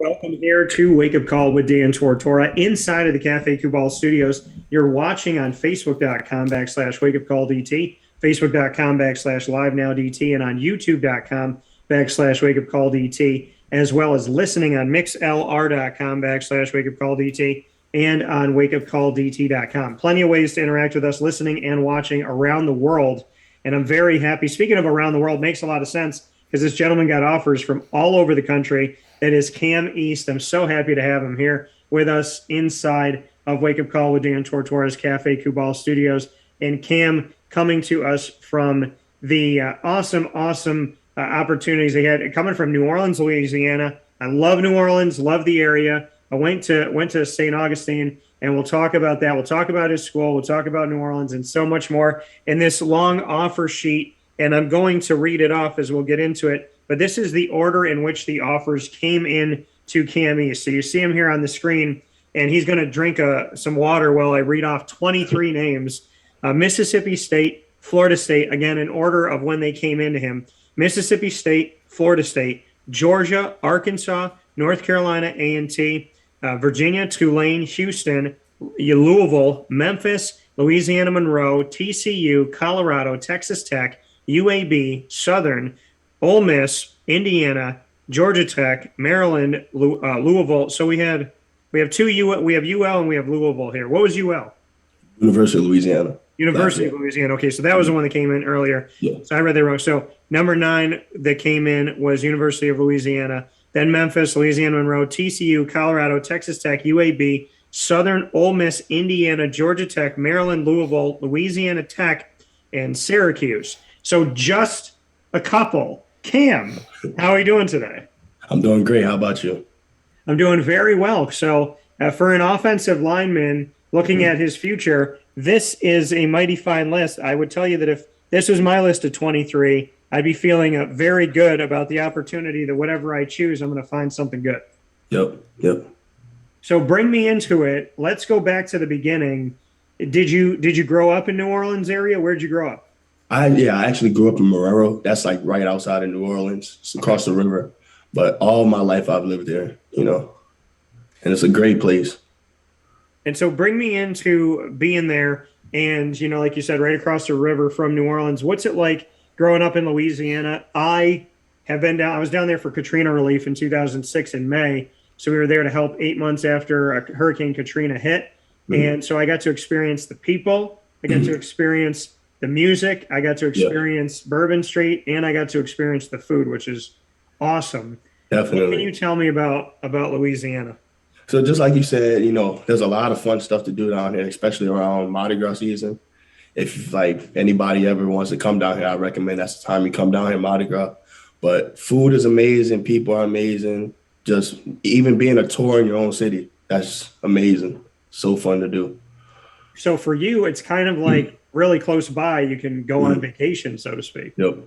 Welcome here to Wake Up Call with Dan Tortora inside of the Cafe Kubal studios. You're watching on Facebook.com/Wake Up Call DT, Facebook.com/Live Now DT, and on YouTube.com/Wake Up Call DT, as well as listening on MixLR.com/Wake Up Call DT and on WakeUpCallDT.com. Plenty of ways to interact with us listening and watching around the world. And I'm very happy. Speaking of around the world, makes a lot of sense because this gentleman got offers from all over the country. That is Cam East. I'm so happy to have him here with us inside of Wake Up Call with Dan Tortora's Cafe Kubal Studios. And Cam coming to us from the awesome opportunities they had coming from New Orleans, Louisiana. I love New Orleans, love the area. I went to St. Augustine, and we'll talk about that. We'll talk about his school. We'll talk about New Orleans and so much more in this long offer sheet. And I'm going to read it off as we'll get into it. But this is the order in which the offers came in to Cam East. So you see him here on the screen, and he's going to drink some water while I read off 23 names. Mississippi State, Florida State, again, in order of when they came into him. Mississippi State, Florida State, Georgia, Arkansas, North Carolina A&T, Virginia, Tulane, Houston, Louisville, Memphis, Louisiana Monroe, TCU, Colorado, Texas Tech, UAB, Southern, Ole Miss, Indiana, Georgia Tech, Maryland, Louisville. So we have two we have UL and we have Louisville here. What was UL? University of Louisiana. University of Louisiana. Okay, so that was the one that came in earlier. Yeah. So I read that wrong. So number 9 that came in was University of Louisiana. Then Memphis, Louisiana Monroe, TCU, Colorado, Texas Tech, UAB, Southern, Ole Miss, Indiana, Georgia Tech, Maryland, Louisville, Louisiana Tech, and Syracuse. So just a couple. Cam, how are you doing today? I'm doing great. How about you? I'm doing very well. So for an offensive lineman looking at his future, this is a mighty fine list. I would tell you that if this was my list of 23, I'd be feeling very good about the opportunity that whatever I choose, I'm going to find something good. Yep. So bring me into it. Let's go back to the beginning. Did you grow up in New Orleans area? Where'd you grow up? I actually grew up in Marrero. That's like right outside of New Orleans. It's across the river. But all my life I've lived there, and it's a great place. And so bring me into being there and, like you said, right across the river from New Orleans. What's it like growing up in Louisiana? I was down there for Katrina relief in 2006 in May. So we were there to help 8 months after Hurricane Katrina hit. Mm-hmm. And so I got to experience the people. I got to experience the music. I got to experience Bourbon Street, and I got to experience the food, which is awesome. Definitely. What can you tell me about Louisiana? So just like you said, there's a lot of fun stuff to do down here, especially around Mardi Gras season. If anybody ever wants to come down here, I recommend that's the time you come down here, Mardi Gras. But food is amazing. People are amazing. Just even being a tour in your own city, that's amazing. So fun to do. So for you, it's kind of like really close by. You can go on vacation, so to speak. Yep.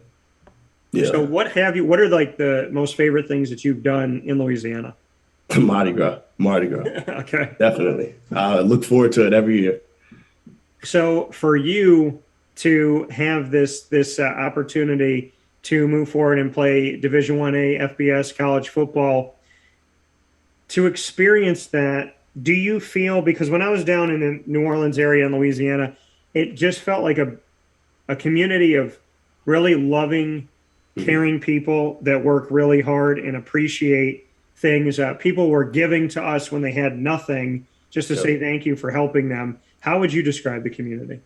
Yeah. So what are like the most favorite things that you've done in Louisiana? Mardi Gras. Okay. Definitely. I look forward to it every year. So for you to have this opportunity to move forward and play Division I-A FBS college football, to experience that, do you feel, because when I was down in the New Orleans area in Louisiana, it just felt like a community of really loving, caring people that work really hard and appreciate things. People were giving to us when they had nothing just to say thank you for helping them. How would you describe the community?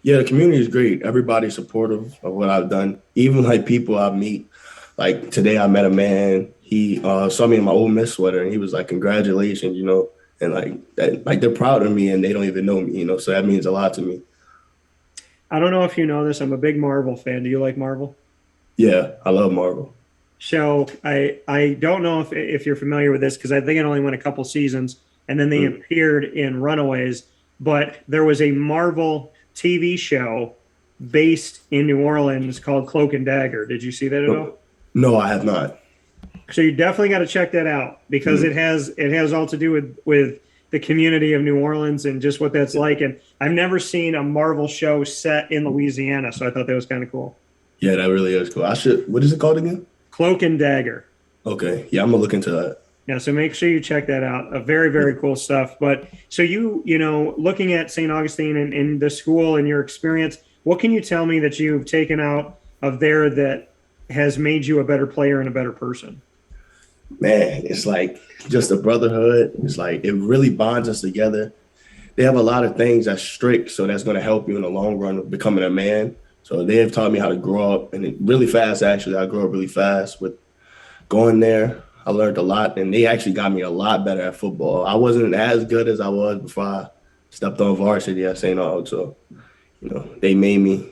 Yeah, the community is great. Everybody's supportive of what I've done. Even people I meet. Like today I met a man. He saw me in my Ole Miss sweater and he was like, congratulations, and they're proud of me and they don't even know me, so that means a lot to me. I don't know if you know this. I'm a big Marvel fan. Do you like Marvel? Yeah, I love Marvel. So I don't know if you're familiar with this because I think it only went a couple seasons and then they appeared in Runaways. But there was a Marvel TV show based in New Orleans called Cloak and Dagger. Did you see that at all? No, I have not. So you definitely got to check that out because it has all to do with the community of New Orleans and just what that's like. And I've never seen a Marvel show set in Louisiana, so I thought that was kind of cool. Yeah, that really is cool. What is it called again? Cloak and Dagger. Okay. Yeah, I'm going to look into that. Yeah, so make sure you check that out. Very, very cool stuff. But so looking at St. Augustine and the school and your experience, what can you tell me that you've taken out of there that has made you a better player and a better person? Man, it's like just a brotherhood. It's like it really bonds us together. They have a lot of things that's strict, so that's going to help you in the long run of becoming a man. So they have taught me how to grow up, and really fast. Actually, I grew up really fast with going there. I learned a lot, and they actually got me a lot better at football. I wasn't as good as I was before I stepped on varsity at St. Aug. So they made me.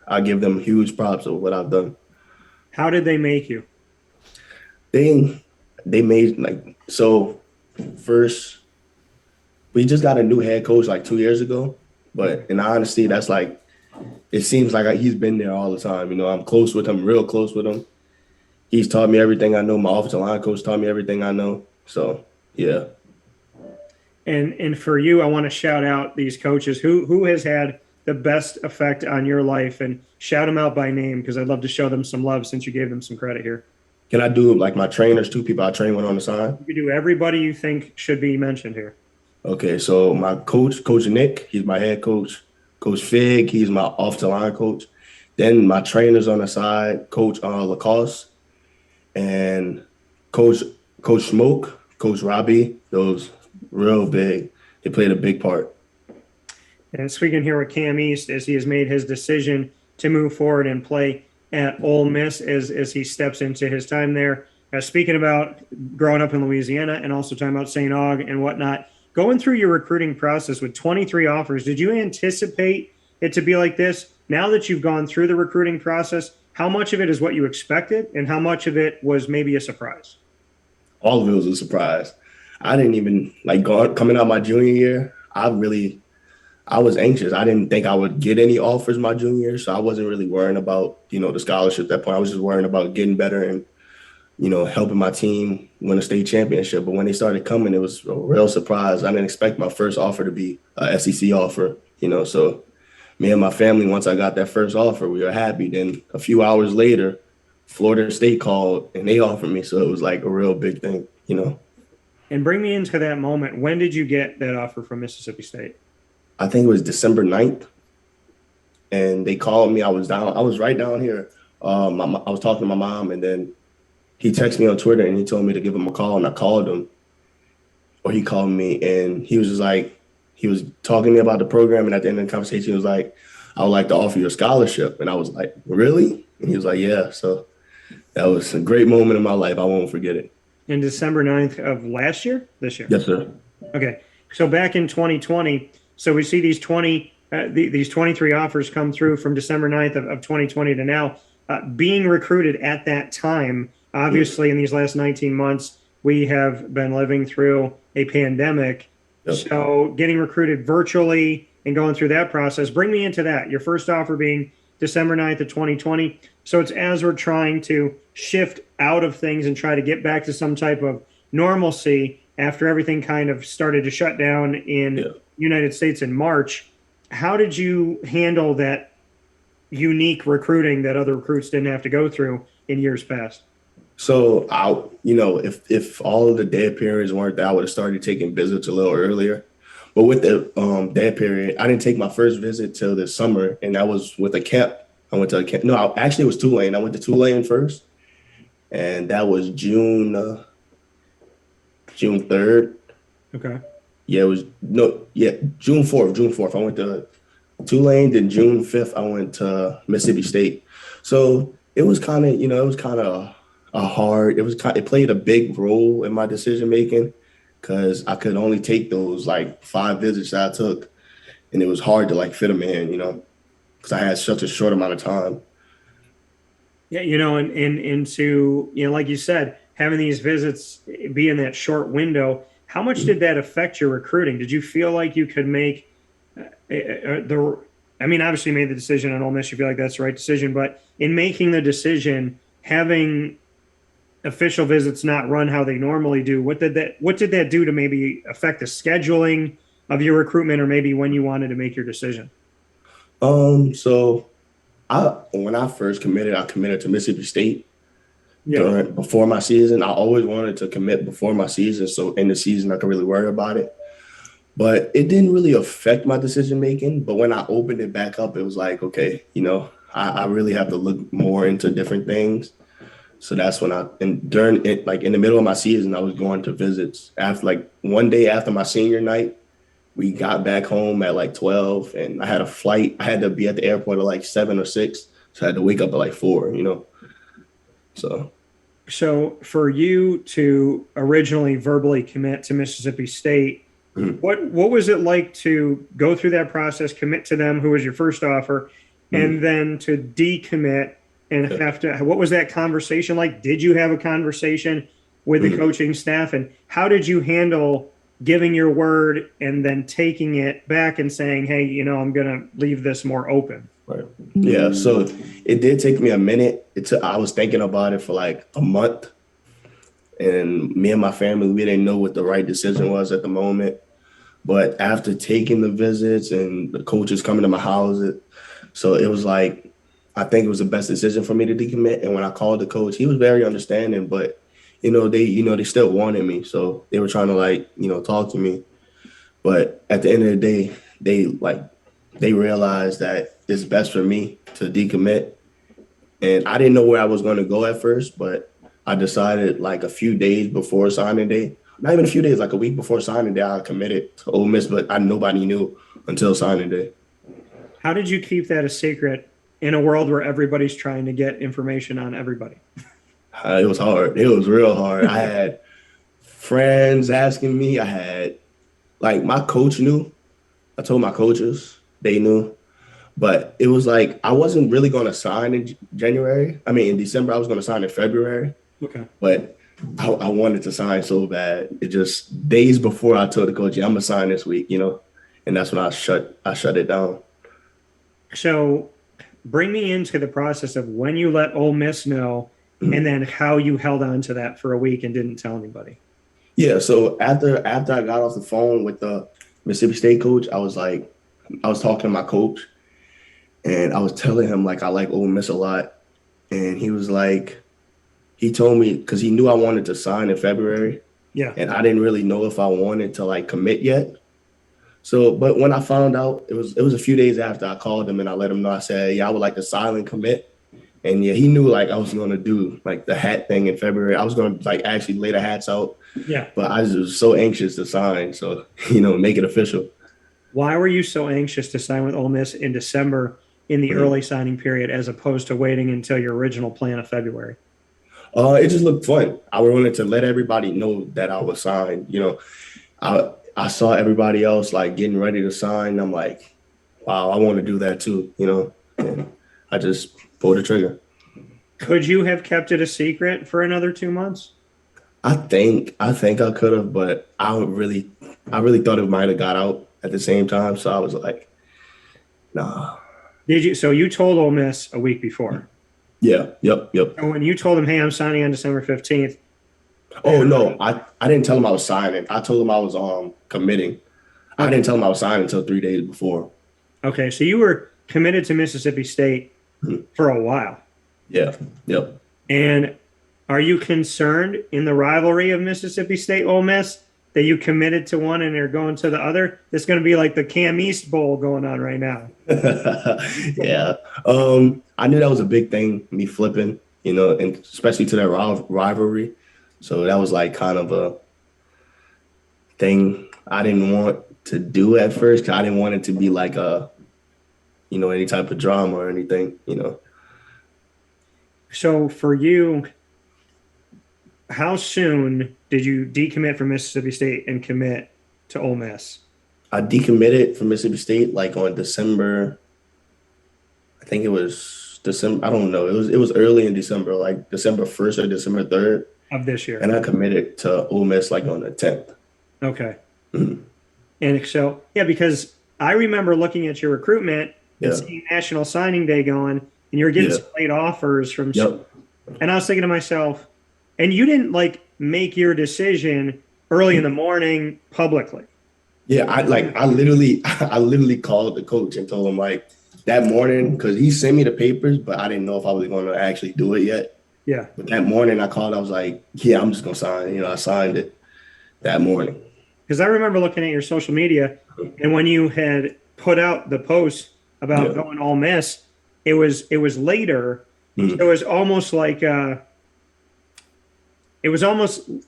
I give them huge props of what I've done. How did they make you? They they made like so first. We just got a new head coach like 2 years ago, but in honesty, that's like it seems like he's been there all the time. I'm close with him, real close with him. He's taught me everything I know. My offensive line coach taught me everything I know. So yeah. And for you, I want to shout out these coaches. Who has had the best effect on your life, and shout them out by name because I'd love to show them some love since you gave them some credit here. Can I do like my trainers, two people I train with on the side? You can do everybody you think should be mentioned here. Okay, so my coach, Coach Nick, he's my head coach. Coach Fig, he's my offensive line coach. Then my trainers on the side, Coach Lacoste, and Coach Smoke, Coach Robbie. Those real big. They played a big part. And speaking here with Cam East, as he has made his decision to move forward and play at Ole Miss as he steps into his time there. Speaking about growing up in Louisiana and also talking about St. Aug and whatnot, going through your recruiting process with 23 offers, did you anticipate it to be like this? Now that you've gone through the recruiting process, how much of it is what you expected and how much of it was maybe a surprise? All of it was a surprise. I didn't even coming out my junior year. I was anxious. I didn't think I would get any offers my junior year, so I wasn't really worrying about the scholarship at that point. I was just worrying about getting better and helping my team win a state championship. But when they started coming, it was a real surprise. I didn't expect my first offer to be a SEC offer. So me and my family, once I got that first offer, we were happy. Then a few hours later, Florida State called and they offered me, so it was like a real big thing. And bring me into that moment. When did you get that offer from Mississippi State? I think it was December 9th, and they called me. I was right down here. I was talking to my mom, and then he texted me on Twitter, and he told me to give him a call, and I called him. Or he called me, and he was just like, he was talking to me about the program, and at the end of the conversation, he was like, I would like to offer you a scholarship. And I was like, really? And he was like, yeah. So that was a great moment in my life. I won't forget it. In December 9th of last year? This year? Yes, sir. Okay. So back in 2020, so we see these 23 offers come through from December 9th of 2020 to now. Being recruited at that time, obviously in these last 19 months, we have been living through a pandemic. Yep. So getting recruited virtually and going through that process, bring me into that. Your first offer being December 9th of 2020. So it's as we're trying to shift out of things and try to get back to some type of normalcy after everything kind of started to shut down in United States in March. How did you handle that unique recruiting that other recruits didn't have to go through in years past? So if all of the dead periods weren't there, I would have started taking visits a little earlier. But with the dead period, I didn't take my first visit till this summer, and that was with a camp. I went to a camp. No, actually it was Tulane. I went to Tulane first, and that was June 3rd. Okay. Yeah, June 4th. I went to Tulane. Then June 5th, I went to Mississippi State. So it was kind of it played a big role in my decision making because I could only take those like 5 visits that I took, and it was hard to like fit them in, because I had such a short amount of time. Yeah, and to like you said, having these visits be in that short window. How much did that affect your recruiting? Did you feel like you could make obviously you made the decision on Ole Miss. You feel like that's the right decision, but in making the decision, having official visits not run how they normally do, what did that do to maybe affect the scheduling of your recruitment, or maybe when you wanted to make your decision? So when I first committed, I committed to Mississippi State. before my season. I always wanted to commit before my season, so in the season I could really worry about it. But it didn't really affect my decision making. But when I opened it back up, it was like, okay, I really have to look more into different things. So that's when and during it, like in the middle of my season, I was going to visits. After like one day after my senior night, we got back home at like 12 and I had a flight. I had to be at the airport at like 7 or 6. So I had to wake up at like 4. So for you to originally verbally commit to Mississippi State, Mhm. what was it like to go through that process, commit to them, who was your first offer, and then to decommit and have to, what was that conversation like? Did you have a conversation with the coaching staff, and how did you handle giving your word and then taking it back and saying, hey, I'm going to leave this more open? Right. Yeah. So it did take me a minute. I was thinking about it for like a month, and me and my family, we didn't know what the right decision was at the moment. But after taking the visits and the coaches coming to my house, so it was like, I think it was the best decision for me to decommit. And when I called the coach, he was very understanding, but they still wanted me. So they were trying to talk to me. But at the end of the day, they realized that it's best for me to decommit. And I didn't know where I was going to go at first, but I decided like a few days before signing day, not even a few days, like a week before signing day, I committed to Ole Miss, but nobody knew until signing day. How did you keep that a secret in a world where everybody's trying to get information on everybody? It was hard. It was real hard. I had friends asking me. I had, like, my coach knew. I told my coaches, they knew. But it was like I wasn't really going to sign in January. I mean, in December, I was going to sign in February. Okay. But I wanted to sign so bad. It just days before I told the coach, yeah, I'm going to sign this week, and that's when I shut it down. So bring me into the process of when you let Ole Miss know and then how you held on to that for a week and didn't tell anybody. Yeah, so after I got off the phone with the Mississippi State coach, I was talking to my coach, and I was telling him, like, I like Ole Miss a lot. And he was like, he told me, because he knew I wanted to sign in February. Yeah. And I didn't really know if I wanted to, like, commit yet. So, but when I found out, it was a few days after I called him and I let him know, I said, yeah, I would like to silent commit. And yeah, he knew like I was going to do like the hat thing in February. I was going to like actually lay the hats out. Yeah. But I was so anxious to sign. So, make it official. Why were you so anxious to sign with Ole Miss in December in the early signing period as opposed to waiting until your original plan of February? It just looked fun. I wanted to let everybody know that I was signed. I saw everybody else like getting ready to sign. I'm like, wow, I want to do that too, and I just pulled the trigger. Could you have kept it a secret for another 2 months? I think I could have, but I really thought it might have got out at the same time. So I was like, nah. Did you? So you told Ole Miss a week before. Yeah. Yep. And when you told them, hey, I'm signing on December 15th. Oh, no, I didn't tell him I was signing. I told him I was committing. I didn't tell him I was signing until 3 days before. Okay, so you were committed to Mississippi State for a while. Yeah, yep. And are you concerned in the rivalry of Mississippi State Ole Miss that you committed to one and they're going to the other? It's going to be like the Cam East Bowl going on right now. Yeah. I knew that was a big thing, me flipping, and especially to that rivalry. So that was like kind of a thing I didn't want to do at first because I didn't want it to be like any type of drama or anything. So for you, how soon did you decommit from Mississippi State and commit to Ole Miss? I decommitted from Mississippi State like on December. I think it was December. I don't know. It was early in December, like December 1st or December 3rd. Of this year. And I committed to Ole Miss like on the 10th. Okay. Mm-hmm. And so, yeah, because I remember looking at your recruitment and seeing National Signing Day going, and you're getting some late offers from. Yep. And I was thinking to myself, and you didn't like make your decision early in the morning publicly. Yeah, I literally called the coach and told him like that morning because he sent me the papers, but I didn't know if I was going to actually do it yet. Yeah. But that morning I called, I was like, yeah, I'm just gonna sign. I signed it that morning. Because I remember looking at your social media, and when you had put out the post about Yeah. going Ole Miss, it was later, so Mhm. it was almost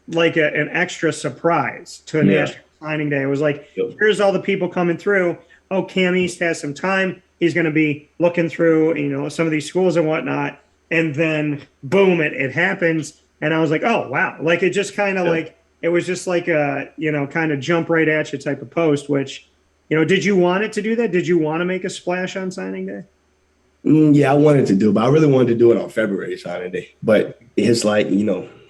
like an extra surprise to a Yeah. national signing day. It was like, Yep. here's all the people coming through. Oh, Cam East has some time. He's going to be looking through, some of these schools and whatnot. And then boom, it happens. And I was like, oh, wow. Like it just kind of Yeah. like, it was just like a, kind of jump right at you type of post, which, did you want it to do that? Did you want to make a splash on signing day? Yeah, I wanted to do, but I really wanted to do it on February signing day. But it's like,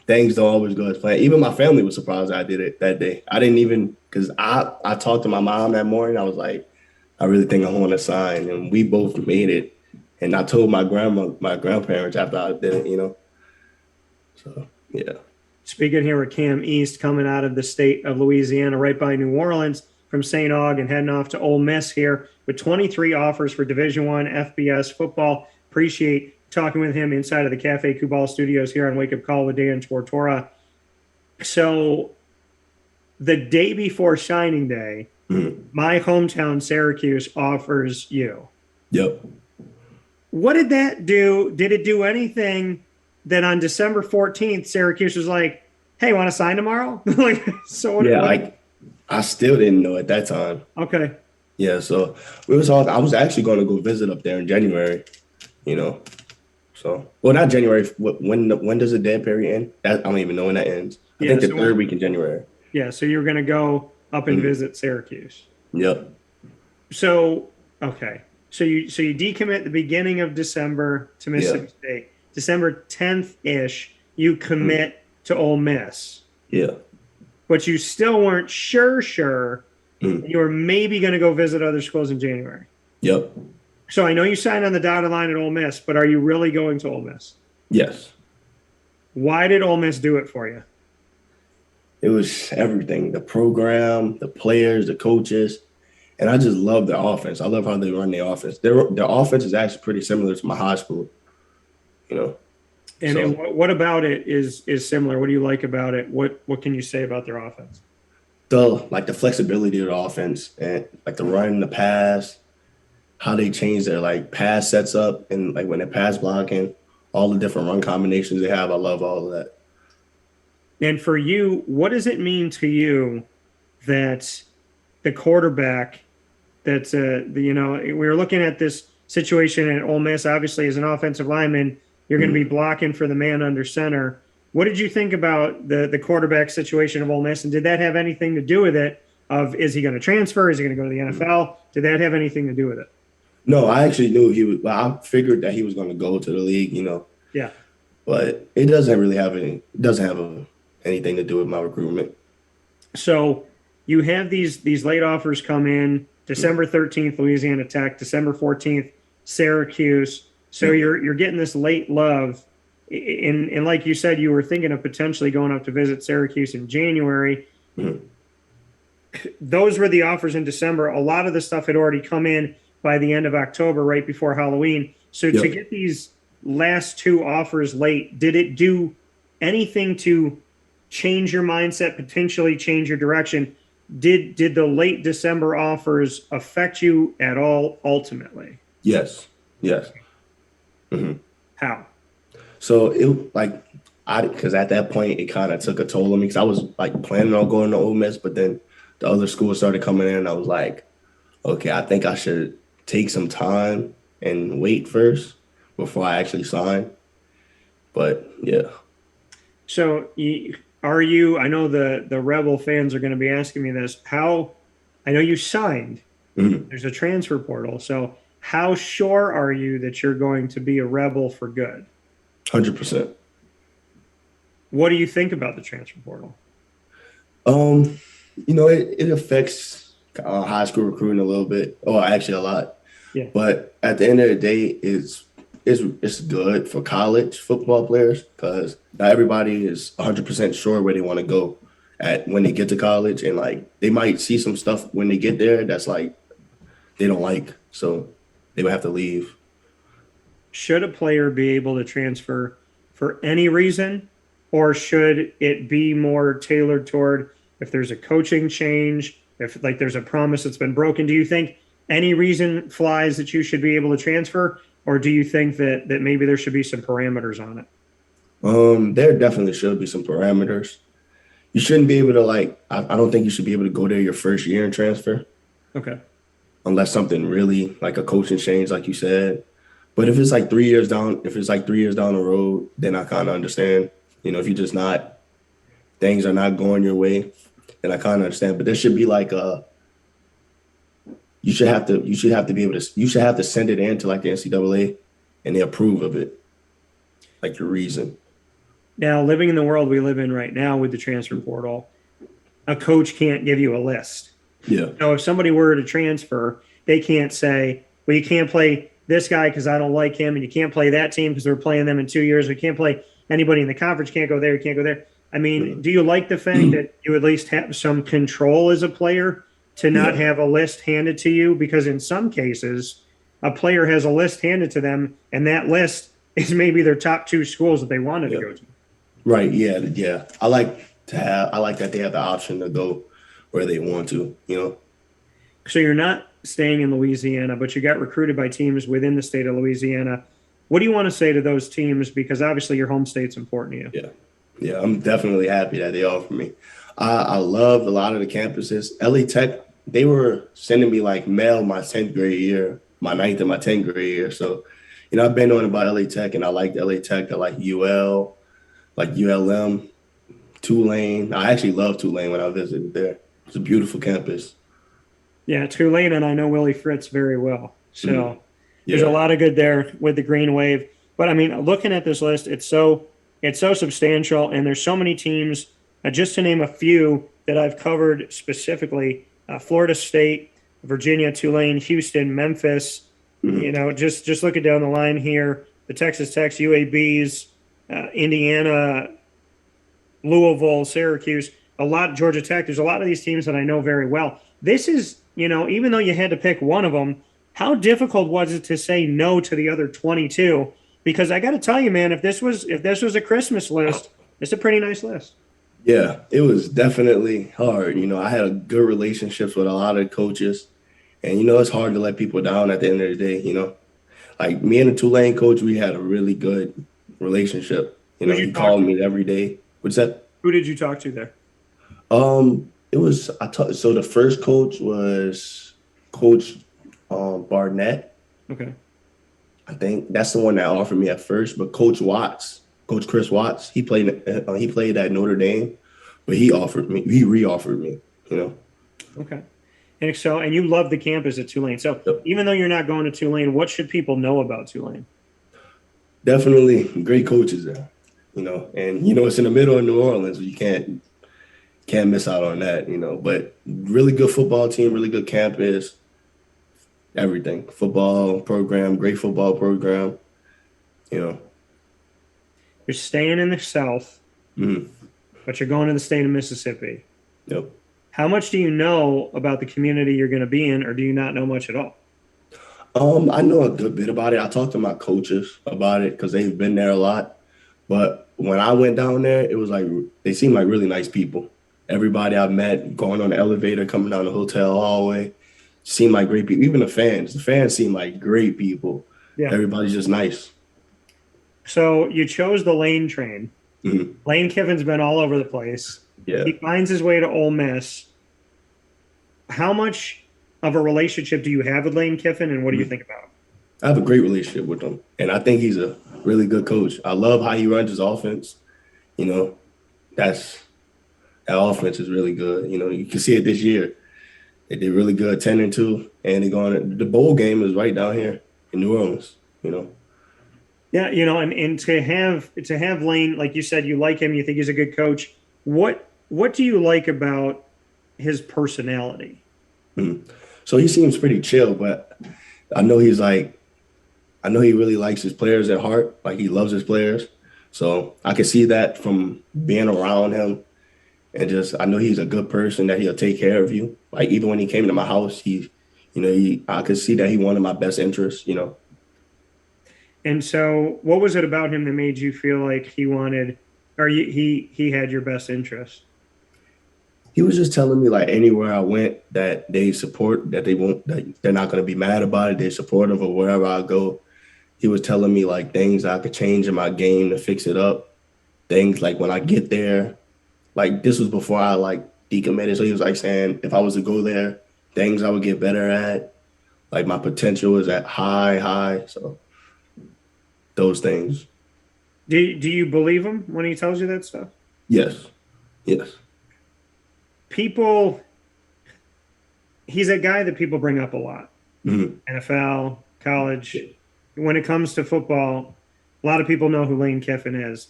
things don't always go as planned. Even my family was surprised I did it that day. I didn't even, because I talked to my mom that morning. I was like, I really think I want to sign. And we both made it. And I told my grandparents after I did it. So, yeah. Speaking here with Cam East coming out of the state of Louisiana, right by New Orleans from St. Aug and heading off to Ole Miss here with 23 offers for Division One FBS football. Appreciate talking with him inside of the Cafe Kubal studios here on Wake Up Call with Dan Tortora. So the day before signing day, Mhm. my hometown Syracuse offers you. Yep. What did that do? Did it do anything that on December 14th, Syracuse was like, hey, want to sign tomorrow? Like, so Yeah, what? like I still didn't know at that time. Okay. Yeah, so we was all I was actually going to go visit up there in January, you know. So, well, not January. When does the dead period end? I don't even know when that ends. I Yeah. think the third week in January. So you're going to go up and Mhm. visit Syracuse. Yep. So, okay. So you decommit the beginning of December to Yeah. Mississippi State. December 10th ish, you Mhm. commit to Ole Miss, Yeah. but you still weren't sure. Mhm. You were maybe going to go visit other schools in January. Yep. So I know you signed on the dotted line at Ole Miss, but are you really going to Ole Miss? Yes. Why did Ole Miss do it for you? It was everything: the program, the players, the coaches, and I just love their offense. I love how they run their offense. Their offense is actually pretty similar to my high school. You know. And So what about it is similar? What do you like about it? What can you say about their offense? the flexibility of the offense and like the run, the pass, how they change their like pass sets up and like when they're pass blocking, all the different run combinations they have. I love all of that. And for you, what does it mean to you that the quarterback that's we were looking at this situation at Ole Miss, obviously as an offensive lineman, you're going to be Mhm. blocking for the man under center. What did you think about the quarterback situation of Ole Miss, and did that have anything to do with it? Of is he going to transfer? Is he going to go to the NFL? Did that have anything to do with it? No, I actually knew he was. Well, I figured that he was going to go to the league, Yeah. but it doesn't really have any. It doesn't have anything to do with my recruitment. So you have these late offers come in December 13th, Louisiana Tech, December 14th, Syracuse. So Yep. you're getting this late love. And like you said, you were thinking of potentially going up to visit Syracuse in January. Mhm. Those were the offers in December. A lot of the stuff had already come in by the end of October, right before Halloween. So to Yep. get these last two offers late, did it do anything to change your mindset, potentially change your direction? Did the late December offers affect you at all ultimately? Yes. Yes. Mhm. How? So it like I because at that point it kind of took a toll on me because I was like planning on going to Ole Miss, but then the other schools started coming in. And I was like, okay, I think I should take some time and wait first before I actually sign. But yeah. So are you? I know the Rebel fans are going to be asking me this. How? I know you signed. Mhm. There's a transfer portal. So how sure are you that you're going to be a Rebel for good? 100%. What do you think about the transfer portal? Um, it affects high school recruiting a little bit, or actually a lot. Yeah. But at the end of the day, it's good for college football players because not everybody is 100% sure where they want to go at when they get to college, and like they might see some stuff when they get there that's like they don't like, so they would have to leave. Should a player be able to transfer for any reason, or should it be more tailored toward if there's a coaching change, if like there's a promise that's been broken? Do you think any reason flies that you should be able to transfer, or do you think that maybe there should be some parameters on it? There definitely should be some parameters. You shouldn't be able to I don't think you should be able to go there your first year and transfer Okay. unless something really like a coaching change, like you said. But if it's like 3 years down, if it's like 3 years down the road, then I kind of understand. If you're just not, things are not going your way, then I kind of understand. But there should be like you should have to be able to, you should have to send it in to like the NCAA and they approve of it, like your reason. Now, living in the world we live in right now with the transfer portal, a coach can't give you a list. Yeah. So if somebody were to transfer, they can't say, well, you can't play this guy because I don't like him, and you can't play that team because we're playing them in 2 years. We can't play anybody in the conference. Can't go there. You can't go there. I mean, do you like the fact that you at least have some control as a player to not have a list handed to you? Because in some cases, a player has a list handed to them, and that list is maybe their top two schools that they wanted to go to. Right. Yeah. Yeah. I like that they have the option to go where they want to, So you're not staying in Louisiana, but you got recruited by teams within the state of Louisiana. What do you want to say to those teams? Because obviously your home state's important to you. Yeah. Yeah. I'm definitely happy that they offered me. I loved a lot of the campuses. LA Tech, they were sending me like mail my 10th grade year, my 9th and my 10th grade year. So, I've been knowing about LA Tech, and I liked LA Tech. I like UL, like ULM, Tulane. I actually loved Tulane when I visited there. It's a beautiful campus. Yeah, Tulane, and I know Willie Fritz very well. So there's a lot of good there with the Green Wave. But I mean, looking at this list, it's so substantial, and there's so many teams. Just to name a few that I've covered specifically: Florida State, Virginia, Tulane, Houston, Memphis. Just looking down the line here: the Texas Techs, UABs, Indiana, Louisville, Syracuse, Georgia Tech. There's a lot of these teams that I know very well. This is, even though you had to pick one of them, how difficult was it to say no to the other 22? Because I got to tell you, man, if this was a Christmas list, it's a pretty nice list. Yeah, it was definitely hard. I had good relationships with a lot of coaches, and it's hard to let people down at the end of the day. Like me and the Tulane coach, we had a really good relationship. He called me every day. What's that? Who did you talk to there? It was so the first coach was Coach Barnett. Okay. I think that's the one that offered me at first, but Coach Chris Watts, he played at Notre Dame, but he re-offered me, Okay. And you love the campus at Tulane. So even though you're not going to Tulane, what should people know about Tulane? Definitely great coaches there, and it's in the middle of New Orleans, so you can't miss out on that, but really good football team, really good campus, everything. Football program, great football program, You're staying in the South, but you're going to the state of Mississippi. Yep. How much do you know about the community you're going to be in, or do you not know much at all? I know a good bit about it. I talked to my coaches about it because they've been there a lot. But when I went down there, it was like they seemed like really nice people. Everybody I've met going on the elevator, coming down the hotel hallway, seemed like great people. Even the fans seemed like great people. Yeah. Everybody's just nice. So you chose the Lane train. Mm-hmm. Lane Kiffin's been all over the place. Yeah. He finds his way to Ole Miss. How much of a relationship do you have with Lane Kiffin, and what do you think about him? I have a great relationship with him, and I think he's a really good coach. I love how he runs his offense. That offense is really good. You can see it this year. They did really good, 10-2, and the bowl game is right down here in New Orleans. Yeah, and to have Lane, like you said, you like him, you think he's a good coach. What do you like about his personality? Mm-hmm. So he seems pretty chill, but I know he really likes his players at heart. Like he loves his players. So I can see that from being around him, and I know he's a good person, that he'll take care of you. Like even when he came to my house, I could see that he wanted my best interest, And so, what was it about him that made you feel like he wanted, or he had your best interest? He was just telling me like anywhere I went that they support, that they won't, that they're not going to be mad about it. They're supportive of wherever I go. He was telling me like things I could change in my game to fix it up. Things like when I get there, like this was before I like decommitted. So he was like saying if I was to go there, things I would get better at. Like my potential is at high. So those things. Do you believe him when he tells you that stuff? Yes. Yes. People, he's a guy that people bring up a lot. Mhm. NFL, college. When it comes to football, a lot of people know who Lane Kiffin is.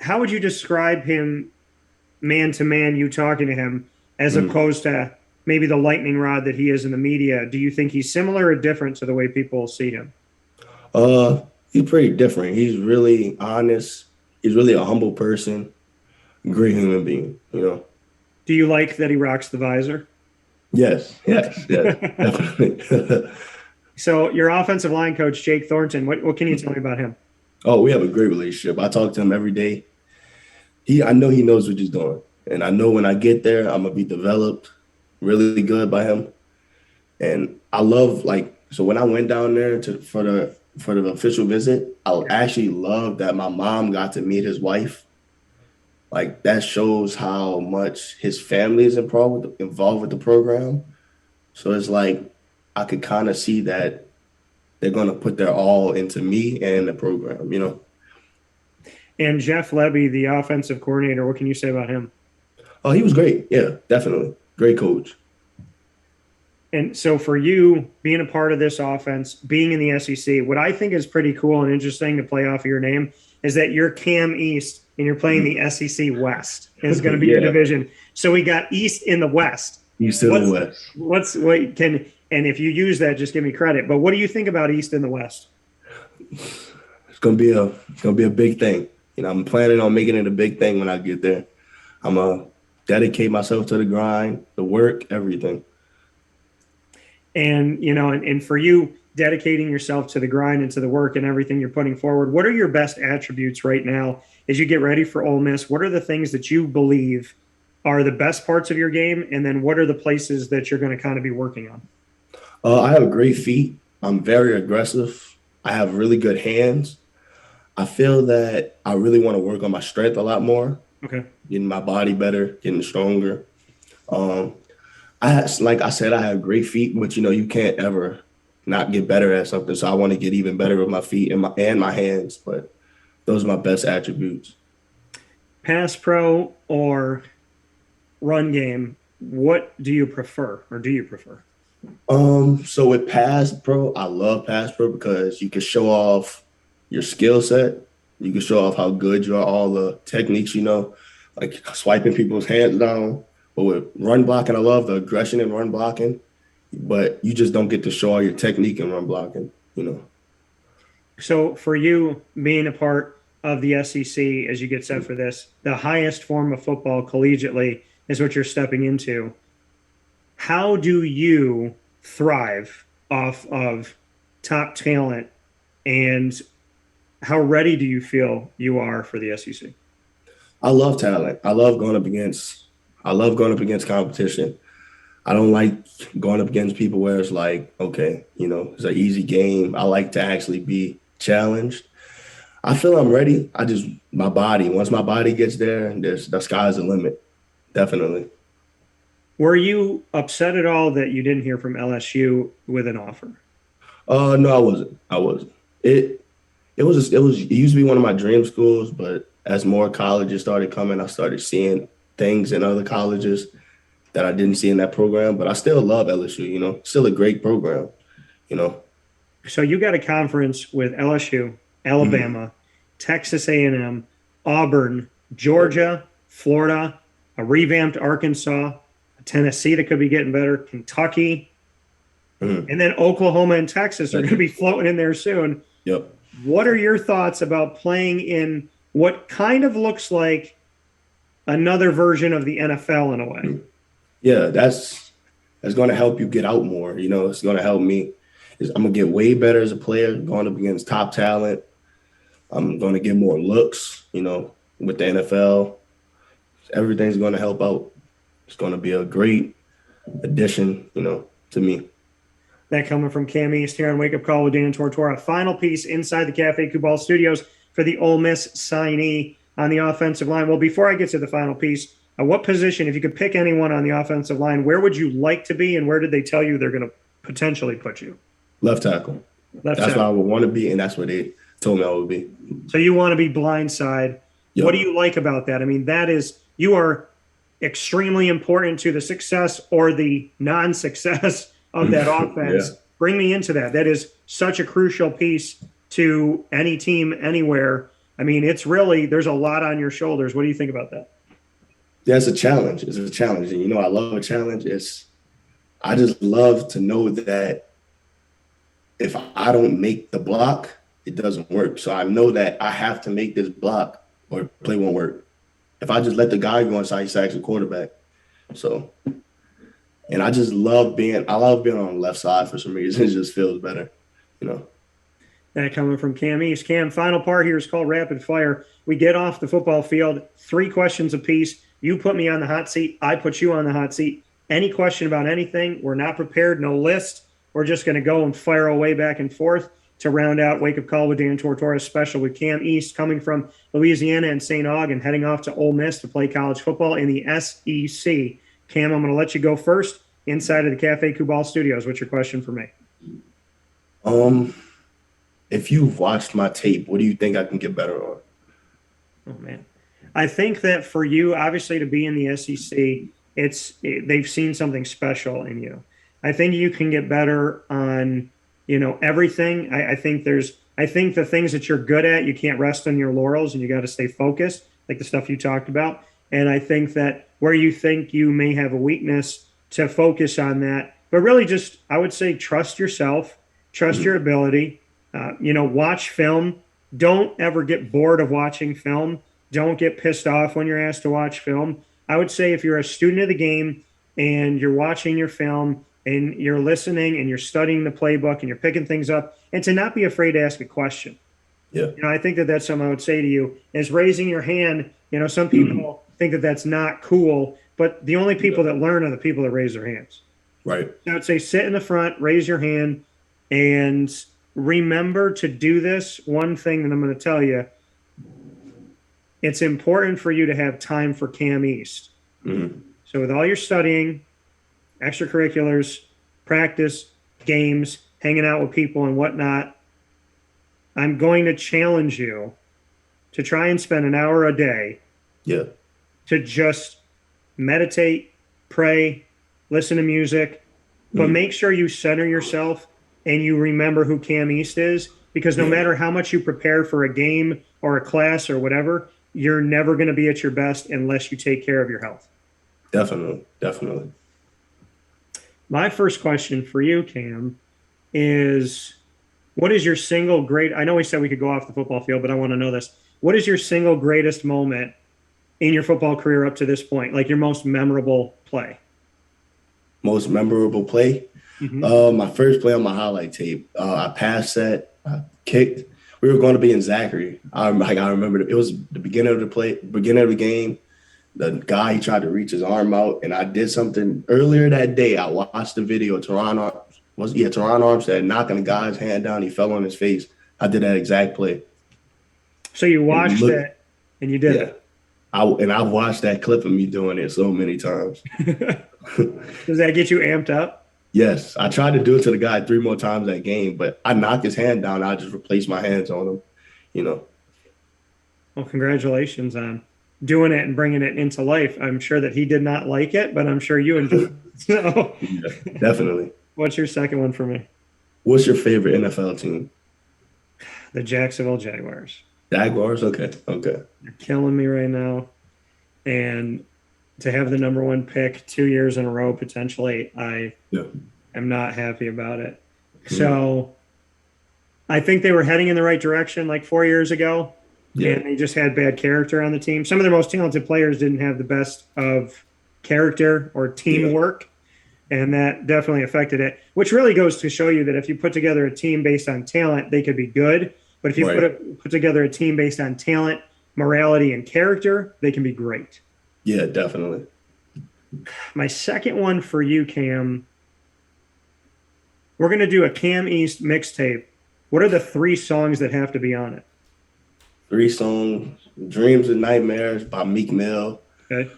How would you describe him man to man, you talking to him, as Mhm. opposed to maybe the lightning rod that he is in the media? Do you think he's similar or different to the way people see him? Uh, he's pretty different. He's really honest. He's really a humble person, great human being, you know. Do you like that he rocks the visor? Yes, definitely. So, your offensive line coach, Jake Thornton, what can you tell me about him? Oh, we have a great relationship. I talk to him every day. I know he knows what he's doing, and I know when I get there, I'm gonna be developed really good by him. And I love like so when I went down there for the official visit, I actually love that my mom got to meet his wife. Like that shows how much his family is involved with the program. So it's like I could kind of see that they're gonna put their all into me and the program, you know. And Jeff Lebby, the offensive coordinator, what can you say about him? Oh, he was great. Yeah, definitely. Great coach. And so for you, being a part of this offense, being in the SEC, what I think is pretty cool and interesting to play off of your name is that you're Cam East and you're playing the SEC West is going to be your Yeah. division. So we got East in the West. East to the West. What can, and if you use that, just give me credit. But what do you think about East in the West? It's gonna be a big thing. You know, I'm planning on making it a big thing when I get there. I'm gonna dedicate myself to the grind, the work, everything. And, and for you, dedicating yourself to the grind and to the work and everything you're putting forward, what are your best attributes right now as you get ready for Ole Miss? What are the things that you believe are the best parts of your game? And then what are the places that you're going to kind of be working on? I have great feet. I'm very aggressive. I have really good hands. I feel that I really want to work on my strength a lot more, Okay. getting my body better, getting stronger. Um, like I said, I have great feet, but you know, you can't ever not get better at something. So I want to get even better with my feet and my hands. But those are my best attributes. Pass pro or run game, what do you prefer or do you prefer? So with pass pro, I love pass pro because you can show off your skill set. You can show off how good you are, all the techniques you know, like swiping people's hands down. But with run blocking, I love the aggression in run blocking. But you just don't get to show all your technique in run blocking, you know. So for you, being a part of the SEC as you get set for this, the highest form of football collegiately is what you're stepping into. How do you thrive off of top talent, and how ready do you feel you are for the SEC? I love talent. I love going up against competition. I don't like going up against people where it's like, okay, you know, it's an easy game. I like to actually be challenged. I feel I'm ready. Once my body gets there, the sky's the limit. Definitely. Were you upset at all that you didn't hear from LSU with an offer? No, I wasn't. I wasn't. It used to be one of my dream schools, but as more colleges started coming, I started seeing things in other colleges that I didn't see in that program. But I still love LSU, you know, still a great program, you know. So you got a conference with LSU, Mhm. Alabama, Texas A&M, Auburn, Georgia, Florida, a revamped Arkansas, Tennessee that could be getting better, Kentucky, Mhm. and then Oklahoma and Texas are going to be floating in there soon. Yep. What are your thoughts about playing in what kind of looks like another version of the NFL in a way? Yeah, that's going to help you get out more. You know, it's going to help me. I'm gonna get way better as a player, going up against top talent. I'm gonna get more looks, with the NFL. Everything's gonna help out. It's gonna be a great addition, to me. That coming from Cam East here on Wake Up Call with Dan Tortora. Final piece inside the Cafe Kubal studios for the Ole Miss signee on the offensive line. Well, before I get to the final piece, what position, if you could pick anyone on the offensive line, where would you like to be and where did they tell you they're going to potentially put you? Left tackle. That's where I would want to be, and that's where they told me I would be. So you want to be blindside. Yep. What do you like about that? I mean, you are extremely important to the success or the non-success of that offense. Yeah. Bring me into that. That is such a crucial piece to any team anywhere. I mean, there's a lot on your shoulders. What do you think about that? Yeah, it's a challenge. It's a challenge. And, I love a challenge. I just love to know that if I don't make the block, it doesn't work. So I know that I have to make this block or play won't work. If I just let the guy go inside, he's actually quarterback. So, and I love being on the left side for some reason. It just feels better, That coming from Cam East. Cam, final part here is called rapid fire. We get off the football field, 3 questions apiece. You put me on the hot seat. I put you on the hot seat. Any question about anything, we're not prepared, no list. We're just going to go and fire away back and forth to round out Wake Up Call with Dan Tortora special with Cam East coming from Louisiana and St. Aug and heading off to Ole Miss to play college football in the SEC. Cam, I'm going to let you go first inside of the Cafe Kubal studios. What's your question for me? If you've watched my tape, what do you think I can get better on? Oh, man. I think that for you, obviously, to be in the SEC, they've seen something special in you. I think you can get better on, everything. I think the things that you're good at, you can't rest on your laurels and you got to stay focused, like the stuff you talked about. And I think that where you think you may have a weakness, to focus on that. But really just, I would say, trust yourself, trust your ability, watch film. Don't ever get bored of watching film. Don't get pissed off when you're asked to watch film. I would say if you're a student of the game and you're watching your film and you're listening and you're studying the playbook and you're picking things up, and to not be afraid to ask a question. Yeah. I think that's something I would say to you is raising your hand. Some people think that that's not cool, but the only people that learn are the people that raise their hands. Right. So I would say sit in the front, raise your hand, and remember to do this. One thing that I'm going to tell you, it's important for you to have time for Cam East. Mm-hmm. So with all your studying, extracurriculars, practice, games, hanging out with people and whatnot, I'm going to challenge you to try and spend an hour a day to just meditate, pray, listen to music, but make sure you center yourself and you remember who Cam East is, because no matter how much you prepare for a game or a class or whatever, you're never going to be at your best unless you take care of your health. Definitely. My first question for you, Cam, is what is your single great – I know we said we could go off the football field, but I want to know this. What is your single greatest moment in your football career up to this point, like your most memorable play? Most memorable play? Mm-hmm. My first play on my highlight tape. I passed set, I kicked. We were going to be in Zachary. I remember it was the beginning of the game. The guy, he tried to reach his arm out, and I did something earlier that day. I watched the video. Teron Armstead knocking the guy's hand down. He fell on his face. I did that exact play. So you watched that, and you did it. I've watched that clip of me doing it so many times. Does that get you amped up? Yes. I tried to do it to the guy 3 more times that game, but I knocked his hand down. I just replaced my hands on him, Well, congratulations on doing it and bringing it into life. I'm sure that he did not like it, but I'm sure you enjoyed it. So. Yeah, definitely. What's your second one for me? What's your favorite NFL team? The Jacksonville Jaguars. Jaguars? Okay. They're killing me right now. And to have the number 1 pick 2 years in a row, potentially, I am not happy about it. So I think they were heading in the right direction like 4 years ago, and they just had bad character on the team. Some of their most talented players didn't have the best of character or teamwork. And that definitely affected it, which really goes to show you that if you put together a team based on talent, they could be good. But if you put together a team based on talent, morality, and character, they can be great. Yeah, definitely. My second one for you, Cam, we're going to do a Cam East mixtape. What are the 3 songs that have to be on it? 3 songs: "Dreams and Nightmares" by Meek Mill. Okay.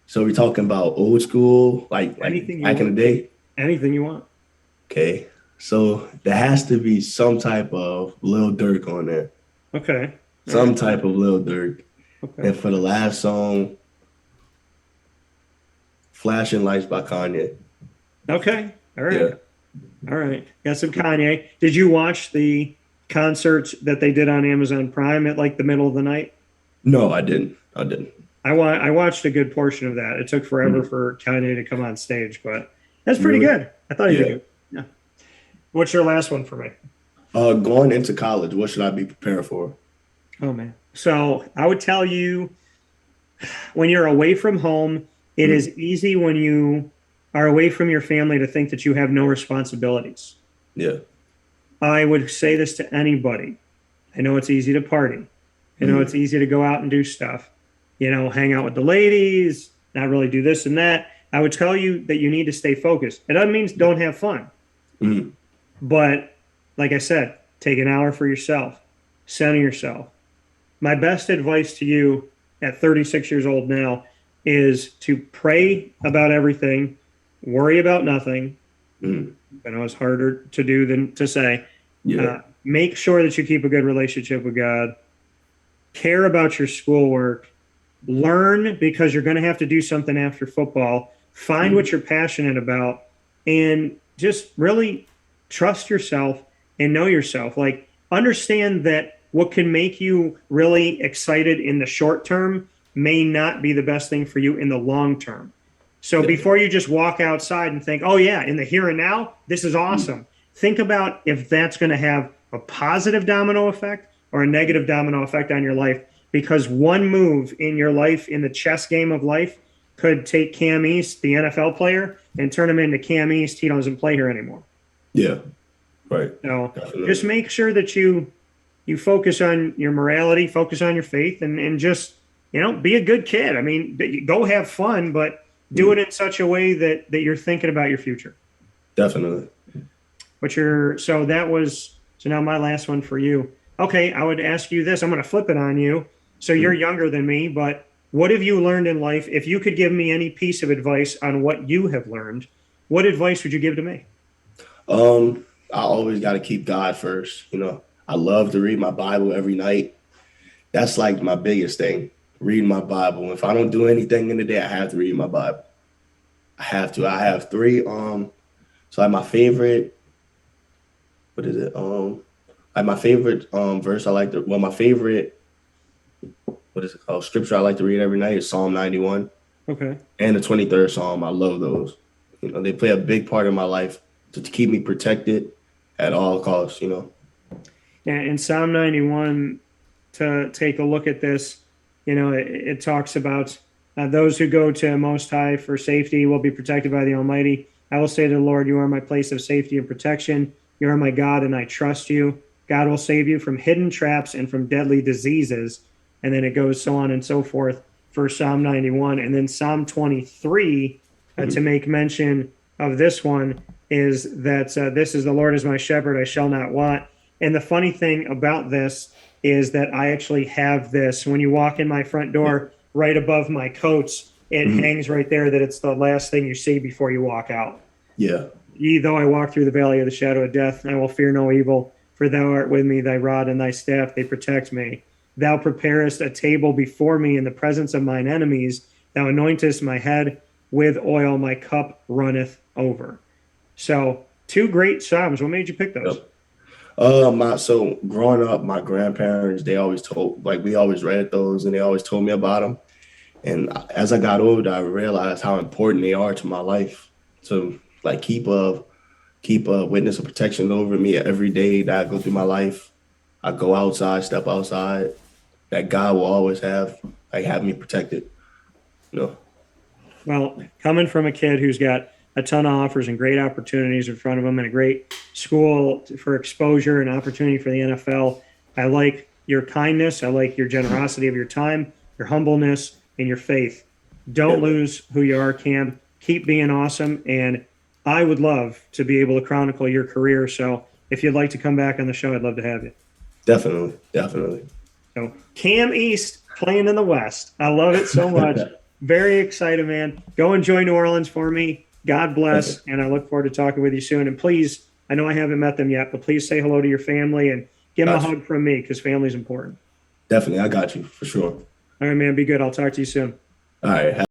So we're talking about old school, like Anything back in the day? Anything you want. Okay. So there has to be some type of Lil Durk on there. Okay. Some type of Lil Durk. Okay. And for the last song, "Flashing Lights" by Kanye. Okay. All right. Yeah. All right. Got some Kanye. Did you watch the concert that they did on Amazon Prime at like the middle of the night? No, I didn't. I watched a good portion of that. It took forever for Kanye to come on stage, but that's pretty good. I thought he did good. Yeah. What's your last one for me? Going into college, what should I be prepared for? Oh man. So I would tell you, when you're away from home, it is easy when you are away from your family to think that you have no responsibilities. Yeah. I would say this to anybody. I know it's easy to party. I know it's easy to go out and do stuff, hang out with the ladies, not really do this and that. I would tell you that you need to stay focused. It doesn't mean don't have fun. But like I said, take an hour for yourself, center yourself. My best advice to you at 36 years old now is to pray about everything, worry about nothing. I know it's harder to do than to say. Yeah. Make sure that you keep a good relationship with God. Care about your schoolwork. Learn, because you're going to have to do something after football. Find what you're passionate about, and just really trust yourself and know yourself. Like, understand that what can make you really excited in the short term may not be the best thing for you in the long term. So before you just walk outside and think, oh yeah, in the here and now, this is awesome. Think about if that's going to have a positive domino effect or a negative domino effect on your life, because one move in your life, in the chess game of life, could take Cam East, the NFL player, and turn him into Cam East. He doesn't play here anymore. Yeah. Right. So just make sure that you focus on your morality, focus on your faith, and just, be a good kid. I mean, go have fun, but do it in such a way that you're thinking about your future. Definitely. So now my last one for you. Okay, I would ask you this. I'm going to flip it on you. So you're younger than me, but what have you learned in life? If you could give me any piece of advice on what you have learned, what advice would you give to me? I always got to keep God first. I love to read my Bible every night. That's like my biggest thing, reading my Bible. If I don't do anything in the day, I have to read my Bible. I have to. I have 3. So my favorite, what is it? My favorite verse my favorite, what is it called? Scripture I like to read every night is Psalm 91. Okay. And the 23rd Psalm. I love those. They play a big part in my life to keep me protected at all costs, Yeah, in Psalm 91, to take a look at this, it talks about those who go to Most High for safety will be protected by the Almighty. I will say to the Lord, you are my place of safety and protection. You are my God, and I trust you. God will save you from hidden traps and from deadly diseases. And then it goes so on and so forth for Psalm 91. And then Psalm 23, to make mention of this one, is that this is the Lord is my shepherd, I shall not want. And the funny thing about this is that I actually have this. When you walk in my front door, right above my coats, it hangs right there, that it's the last thing you see before you walk out. Yeah. Yea, though I walk through the valley of the shadow of death, I will fear no evil, for thou art with me, thy rod and thy staff, they protect me. Thou preparest a table before me in the presence of mine enemies. Thou anointest my head with oil, my cup runneth over. So 2 great Psalms. What made you pick those? So growing up, my grandparents, they always we always read those and they always told me about them. And as I got older, I realized how important they are to my life. So keep a witness of protection over me every day that I go through my life. I go outside, step outside, that God will always have me protected. No. Well, coming from a kid who's got a ton of offers and great opportunities in front of him and a great school for exposure and opportunity for the NFL, I like your kindness. I like your generosity of your time, your humbleness, and your faith. Don't lose who you are, Cam. Keep being awesome. And I would love to be able to chronicle your career. So if you'd like to come back on the show, I'd love to have you. Definitely. Definitely. So Cam East playing in the West. I love it so much. Very excited, man. Go enjoy New Orleans for me. God bless. And I look forward to talking with you soon. And please, I know I haven't met them yet, but please say hello to your family and give them a hug from me because family's important. Definitely. I got you for sure. All right, man. Be good. I'll talk to you soon. All right.